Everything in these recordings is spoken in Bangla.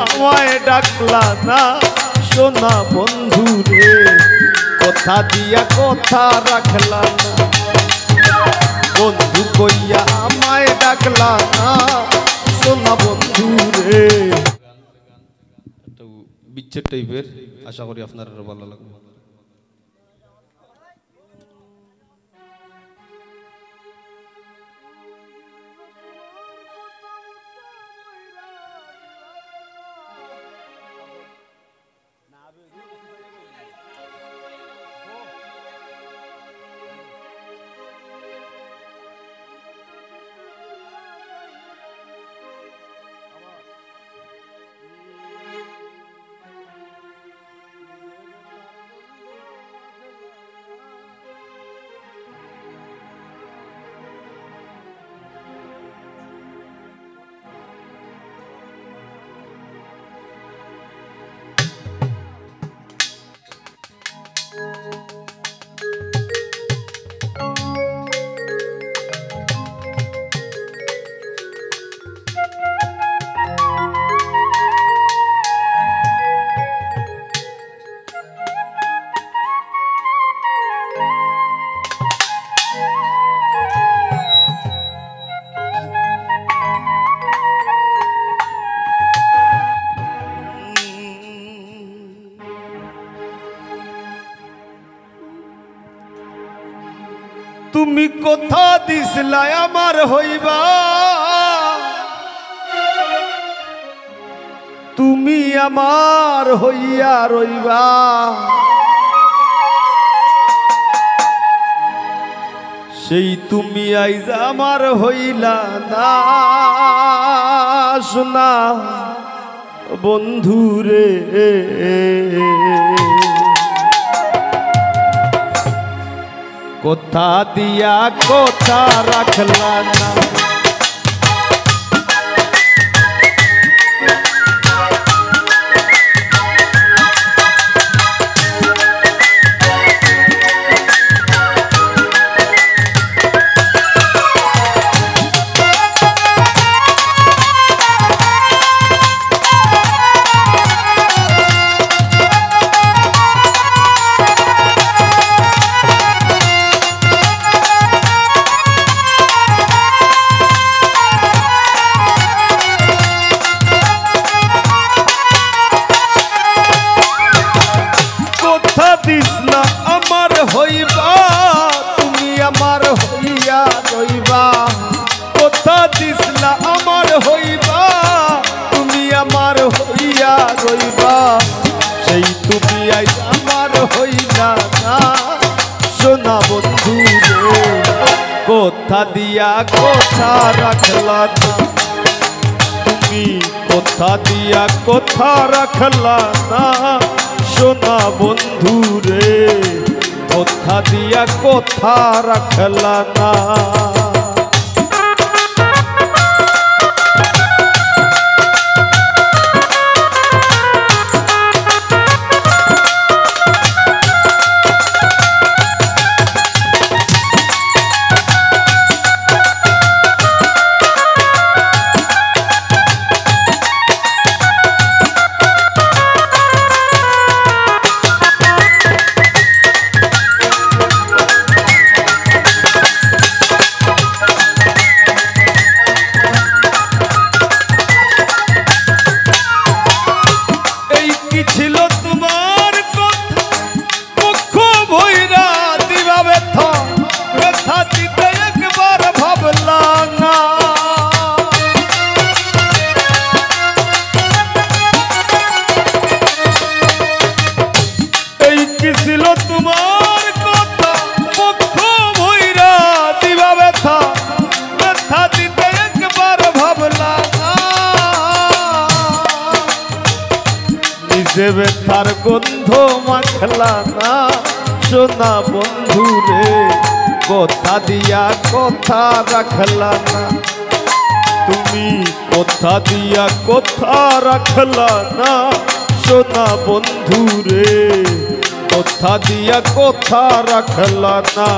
আমায় ডাকলা না সোনা বন্ধু রে কথা দিয়া কথা রাখলা না বন্ধু কইয়া আমায় ডাকলা না সোনা বন্ধু রে। একটা বিচ্ছেদ টাইপের, আশা করি আপনার ভালো লাগবে। তুমি কথা দিছিলা আমার হইবা, তুমি আমার হইয়া রইবা, সেই তুমি আইজ আমার হইলা না সোনা বন্ধু রে। কথা দিয়া কথা রাখলা না আমার হইবা, তুমি আমার হইয়া রইবা, কথা দিসলা আমার হইবা, তুমি আমার হইয়া রইবা, সেই তুমি আইজ আমার হইলা না সোনা বন্ধু রে। কথা দিয়া কথা রাখলা না তুমি, কথা দিয়া কথা রাখলা না সোনা বন্ধু রে, কথা দিয়া কথা রাখলা না। দেবে তার গন্ধ মাখলা না সোনা বন্ধু রে, কথা দিয়া কথা রাখলা না তুমি, কথা দিয়া কথা রাখলা না সোনা বন্ধু রে, কথা দিয়া কথা রাখলা না।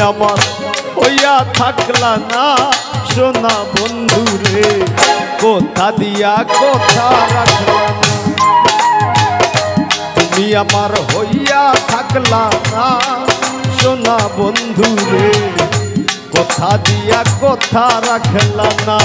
আমার হইয়া থাকলা না সোনা বন্ধু রে কথা দিয়া কথা রাখলা না তুমি আমার হইয়া থাকলা না সোনা বন্ধু রে কথা দিয়া কথা রাখলা না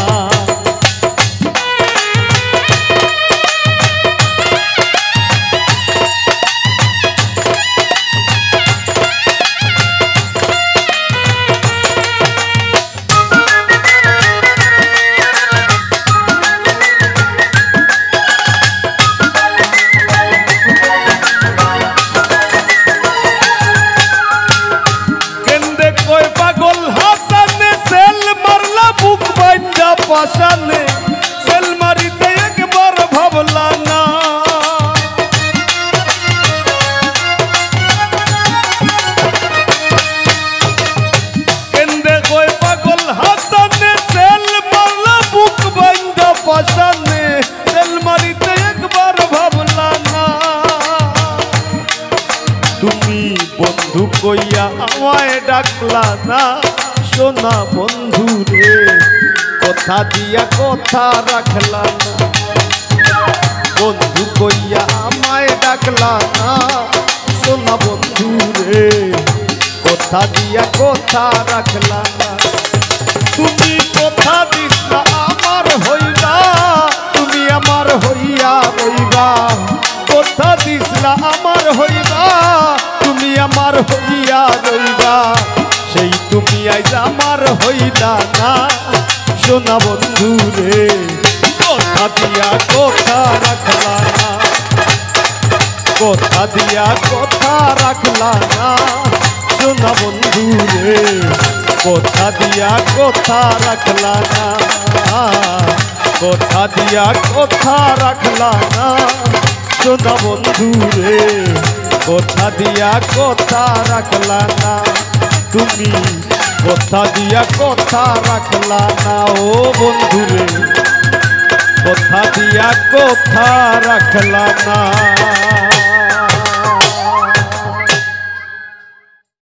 পাশানে সেল মারিতে একবার ভাবলা না কেন্দ্রে কই পাগল হাসানে সেল মারলা বুক বান্ধা পাশানে সেল মারিতে একবার ভাবলা না তুমি বন্ধু কইয়া আমায় ডাকলা না সোনা বন্ধু রে কথা দিয়া কথা রাখলা না বন্ধু কইয়া আমায় ডাকলা না সোনা বন্ধু রে কথা দিয়া কথা রাখলা না তুমি কথা দিসলা আমার হইবা তুমি আমার হইয়া রইবা কথা দিসলা আমার হইবা তুমি আমার হইয়া রইবা সেই তুমি আজ আমার হইলা না সোনা বন্ধু রে কথা দিয়া কথা রাখলা না কথা দিয়া কথা রাখলা না সোনা বন্ধু রে কথা দিয়া কথা রাখলা না কথা দিয়া কথা রাখলা না সোনা বন্ধু রে কথা দিয়া কথা রাখলা না তুমি কথা দিয়া কথা রাখলা না ও বন্ধু রে কথা দিয়া কথা রাখলা না।